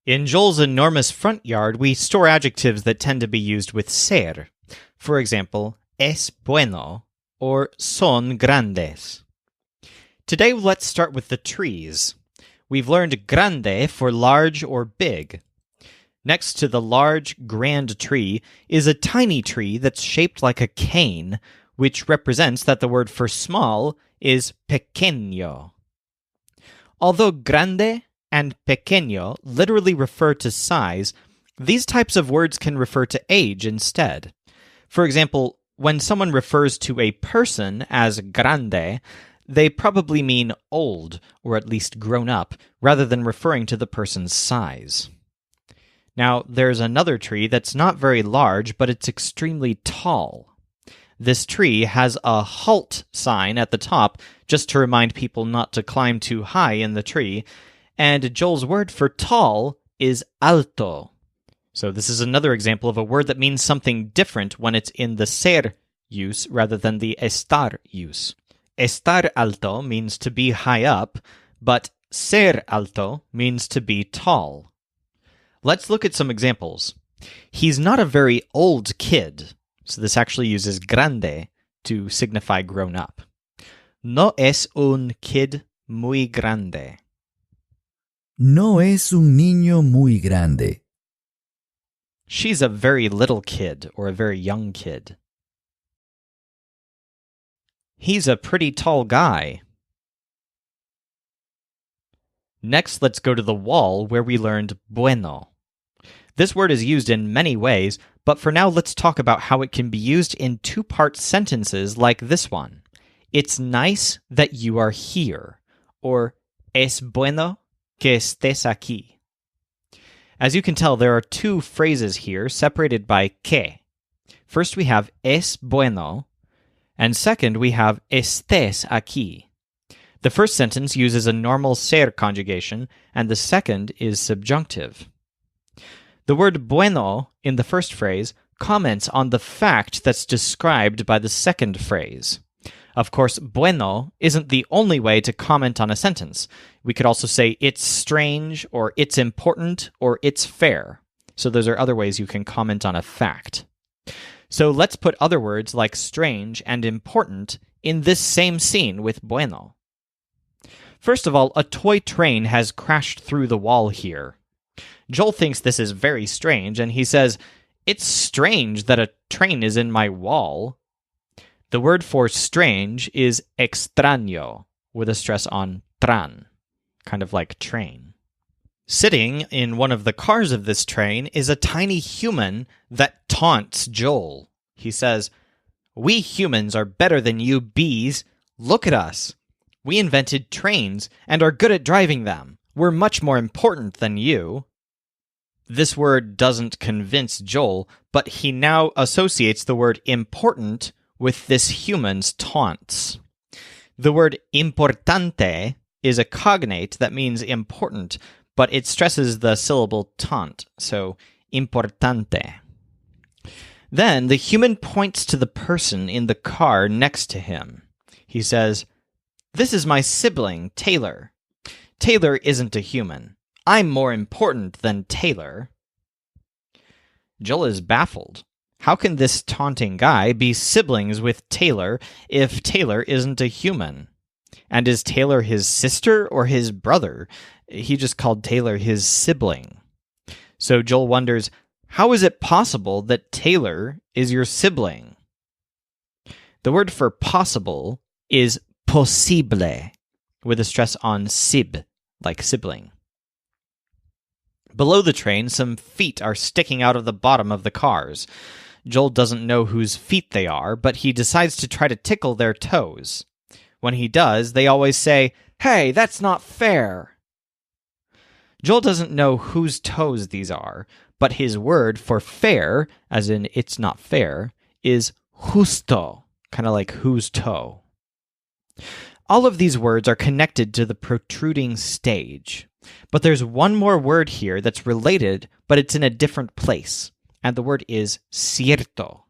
In Joel's enormous front yard, we store adjectives that tend to be used with ser. For example, es bueno or son grandes. Today, let's start with the trees. We've learned grande for large or big. Next to the large, grand tree is a tiny tree that's shaped like a cane, which represents that the word for small is pequeño. Although grande and pequeño literally refer to size, these types of words can refer to age instead. For example, when someone refers to a person as grande, they probably mean old, or at least grown up, rather than referring to the person's size. Now, there's another tree that's not very large, but it's extremely tall. This tree has a halt sign at the top, just to remind people not to climb too high in the tree, and Joel's word for tall is alto. So this is another example of a word that means something different when it's in the ser use rather than the estar use. Estar alto means to be high up, but ser alto means to be tall. Let's look at some examples. He's not a very old kid, so this actually uses grande to signify grown up. No es un kid muy grande. No es un niño muy grande. She's a very little kid or a very young kid. He's a pretty tall guy. Next, let's go to the wall where we learned bueno. This word is used in many ways, but for now let's talk about how it can be used in two-part sentences like this one. It's nice that you are here, or es bueno que estés aquí. As you can tell, there are two phrases here separated by que. First we have es bueno, and second we have estés aquí. The first sentence uses a normal ser conjugation, and the second is subjunctive. The word bueno in the first phrase comments on the fact that's described by the second phrase. Of course, bueno isn't the only way to comment on a sentence. We could also say it's strange, or it's important, or it's fair. So those are other ways you can comment on a fact. So let's put other words like strange and important in this same scene with bueno. First of all, a toy train has crashed through the wall here. Joel thinks this is very strange, and he says, "It's strange that a train is in my wall." The word for strange is extraño, with a stress on tran, kind of like train. Sitting in one of the cars of this train is a tiny human that taunts Joel. He says, "We humans are better than you bees. Look at us. We invented trains and are good at driving them. We're much more important than you." This word doesn't convince Joel, but he now associates the word important with this human's taunts. The word importante is a cognate that means important, but it stresses the syllable taunt, so importante. Then the human points to the person in the car next to him. He says, "This is my sibling, Taylor. Taylor isn't a human. I'm more important than Taylor." Joel is baffled. How can this taunting guy be siblings with Taylor if Taylor isn't a human? And is Taylor his sister or his brother? He just called Taylor his sibling. So Joel wonders, how is it possible that Taylor is your sibling? The word for possible is posible, with a stress on sib, like sibling. Below the train, some feet are sticking out of the bottom of the cars. Joel doesn't know whose feet they are, but he decides to try to tickle their toes. When he does, they always say, "Hey, that's not fair." Joel doesn't know whose toes these are, but his word for fair, as in it's not fair, is justo, kind of like whose toe. All of these words are connected to the protruding stage. But there's one more word here that's related, but it's in a different place, and the word is cierto.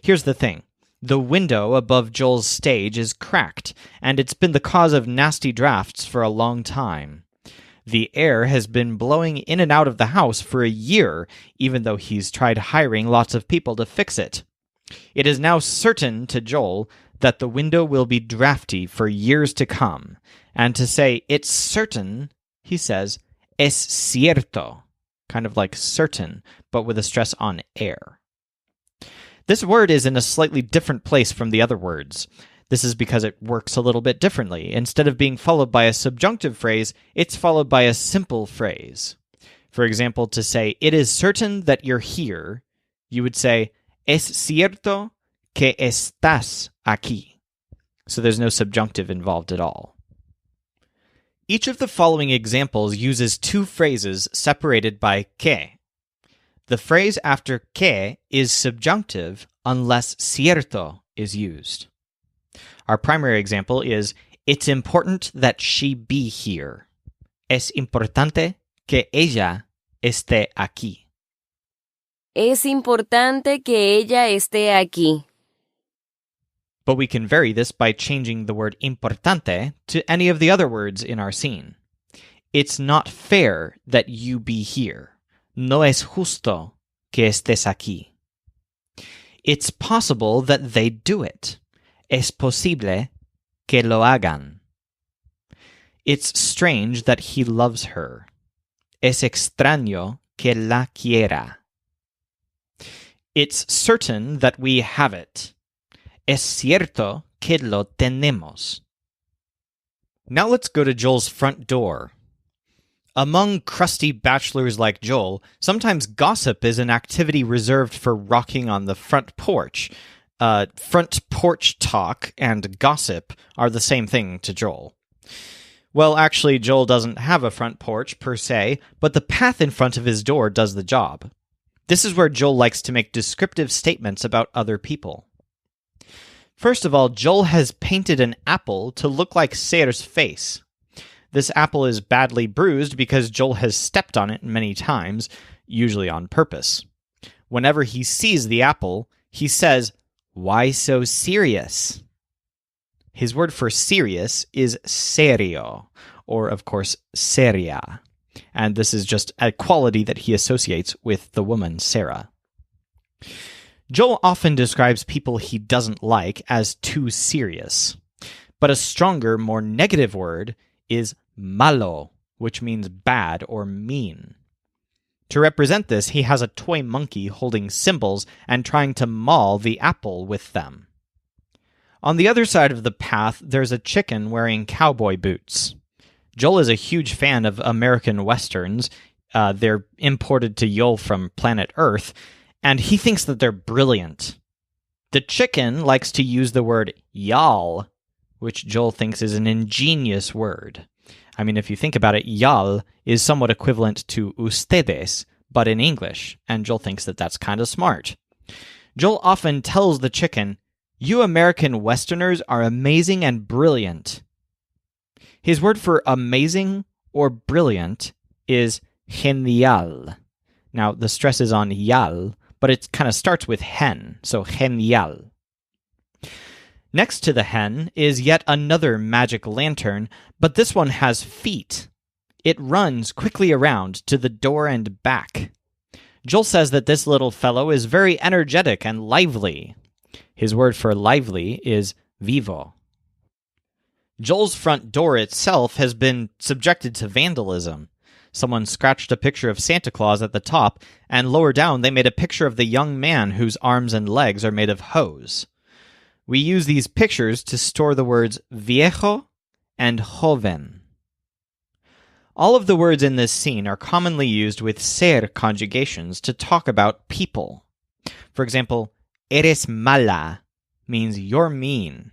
Here's the thing. The window above Joel's stage is cracked, and it's been the cause of nasty drafts for a long time. The air has been blowing in and out of the house for a year, even though he's tried hiring lots of people to fix it. It is now certain to Joel that the window will be drafty for years to come. And to say it's certain, he says, es cierto, kind of like certain, but with a stress on air. This word is in a slightly different place from the other words. This is because it works a little bit differently. Instead of being followed by a subjunctive phrase, it's followed by a simple phrase. For example, to say, it is certain that you're here, you would say, es cierto que estás aquí. So there's no subjunctive involved at all. Each of the following examples uses two phrases separated by que. The phrase after que is subjunctive unless cierto is used. Our primary example is, it's important that she be here. Es importante que ella esté aquí. Es importante que ella esté aquí. But we can vary this by changing the word importante to any of the other words in our scene. It's not fair that you be here. No es justo que estés aquí. It's possible that they do it. Es posible que lo hagan. It's strange that he loves her. Es extraño que la quiera. It's certain that we have it. Es cierto que lo tenemos. Now let's go to Joel's front door. Among crusty bachelors like Joel, sometimes gossip is an activity reserved for rocking on the front porch. Front porch talk and gossip are the same thing to Joel. Well, actually, Joel doesn't have a front porch per se, but the path in front of his door does the job. This is where Joel likes to make descriptive statements about other people. First of all, Joel has painted an apple to look like Ser's face. This apple is badly bruised because Joel has stepped on it many times, usually on purpose. Whenever he sees the apple, he says, "Why so serious?" His word for serious is serio, or of course, seria. And this is just a quality that he associates with the woman Sarah. Joel often describes people he doesn't like as too serious. But a stronger, more negative word is malo, which means bad or mean. To represent this, he has a toy monkey holding cymbals and trying to maul the apple with them. On the other side of the path, there's a chicken wearing cowboy boots. Joel is a huge fan of American westerns. They're imported to Joel from planet Earth, and he thinks that they're brilliant. The chicken likes to use the word y'all, which Joel thinks is an ingenious word. I mean, if you think about it, y'all is somewhat equivalent to ustedes, but in English, and Joel thinks that that's kind of smart. Joel often tells the chicken, "You American Westerners are amazing and brilliant." His word for amazing or brilliant is genial. Now, the stress is on yal, but it kind of starts with hen, so genial. Next to the hen is yet another magic lantern, but this one has feet. It runs quickly around to the door and back. Joel says that this little fellow is very energetic and lively. His word for lively is vivo. Joel's front door itself has been subjected to vandalism. Someone scratched a picture of Santa Claus at the top, and lower down they made a picture of the young man whose arms and legs are made of hose. We use these pictures to store the words viejo and joven. All of the words in this scene are commonly used with ser conjugations to talk about people. For example, eres mala means you're mean,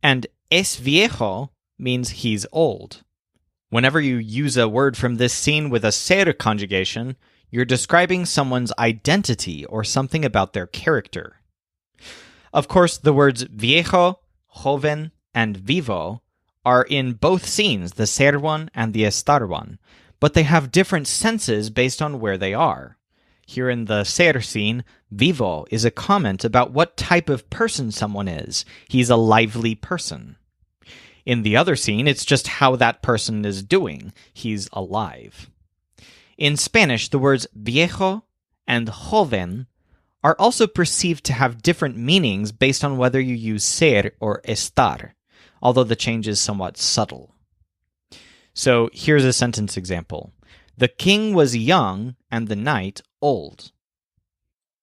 and es viejo means he's old. Whenever you use a word from this scene with a ser conjugation, you're describing someone's identity or something about their character. Of course, the words viejo, joven, and vivo are in both scenes, the ser one and the estar one, but they have different senses based on where they are. Here in the ser scene, vivo is a comment about what type of person someone is. He's a lively person. In the other scene, it's just how that person is doing. He's alive. In Spanish, the words viejo and joven are also perceived to have different meanings based on whether you use ser or estar, although the change is somewhat subtle. So here's a sentence example. The king was young and the knight old.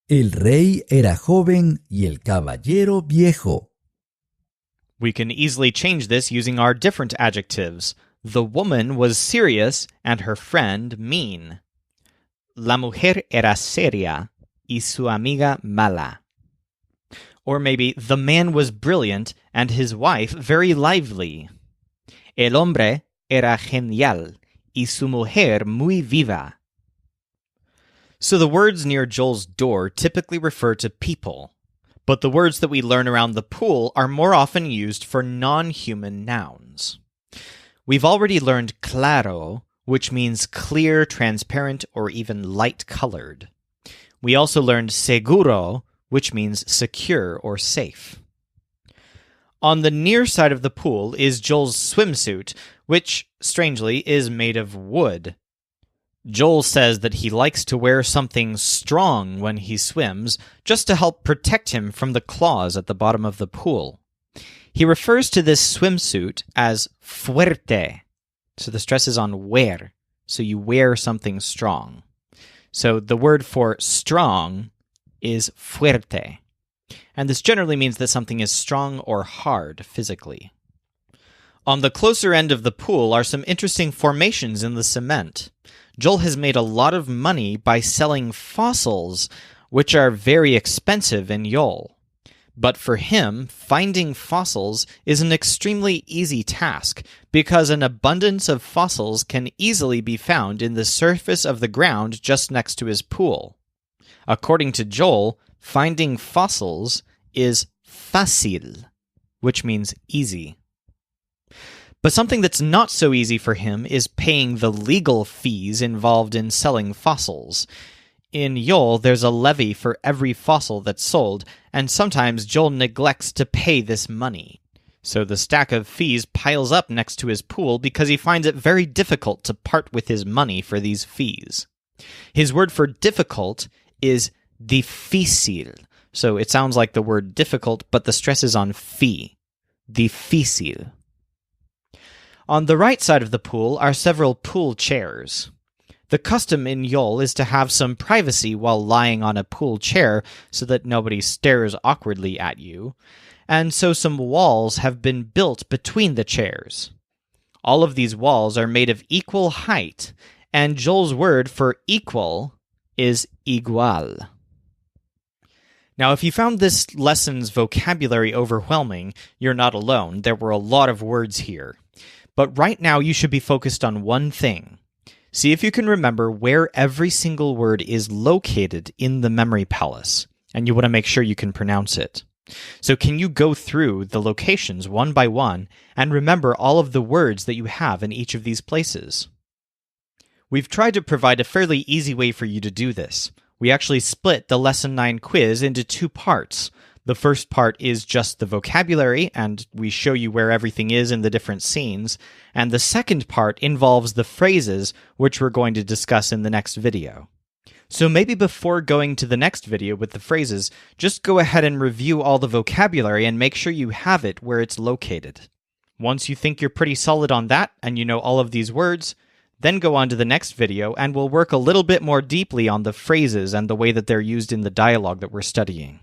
El rey era joven y el caballero viejo. We can easily change this using our different adjectives. The woman was serious and her friend mean. La mujer era seria y su amiga mala. Or maybe the man was brilliant and his wife very lively. El hombre era genial y su mujer muy viva. So the words near Joel's door typically refer to people, but the words that we learn around the pool are more often used for non-human nouns. We've already learned claro, which means clear, transparent, or even light-colored. We also learned seguro, which means secure or safe. On the near side of the pool is Joel's swimsuit, which, strangely, is made of wood. Joel says that he likes to wear something strong when he swims, just to help protect him from the claws at the bottom of the pool. He refers to this swimsuit as fuerte. So the stress is on wear, so you wear something strong. So the word for strong is fuerte. And this generally means that something is strong or hard physically. On the closer end of the pool are some interesting formations in the cement. Joel has made a lot of money by selling fossils, which are very expensive in Yol. But for him, finding fossils is an extremely easy task, because an abundance of fossils can easily be found in the surface of the ground just next to his pool. According to Joel, finding fossils is fácil, which means easy. But something that's not so easy for him is paying the legal fees involved in selling fossils. In Yol, there's a levy for every fossil that's sold, and sometimes Joel neglects to pay this money. So the stack of fees piles up next to his pool because he finds it very difficult to part with his money for these fees. His word for difficult is difícil. So it sounds like the word difficult, but the stress is on fee. Difícil. On the right side of the pool are several pool chairs. The custom in Yol is to have some privacy while lying on a pool chair so that nobody stares awkwardly at you, and so some walls have been built between the chairs. All of these walls are made of equal height, and Joel's word for equal is igual. Now, if you found this lesson's vocabulary overwhelming, you're not alone. There were a lot of words here. But right now, you should be focused on one thing. See if you can remember where every single word is located in the memory palace, and you want to make sure you can pronounce it. So can you go through the locations one by one and remember all of the words that you have in each of these places? We've tried to provide a fairly easy way for you to do this. We actually split the Lesson 9 quiz into 2 parts. The first part is just the vocabulary, and we show you where everything is in the different scenes. And the second part involves the phrases, which we're going to discuss in the next video. So maybe before going to the next video with the phrases, just go ahead and review all the vocabulary and make sure you have it where it's located. Once you think you're pretty solid on that, and you know all of these words, then go on to the next video, and we'll work a little bit more deeply on the phrases and the way that they're used in the dialogue that we're studying.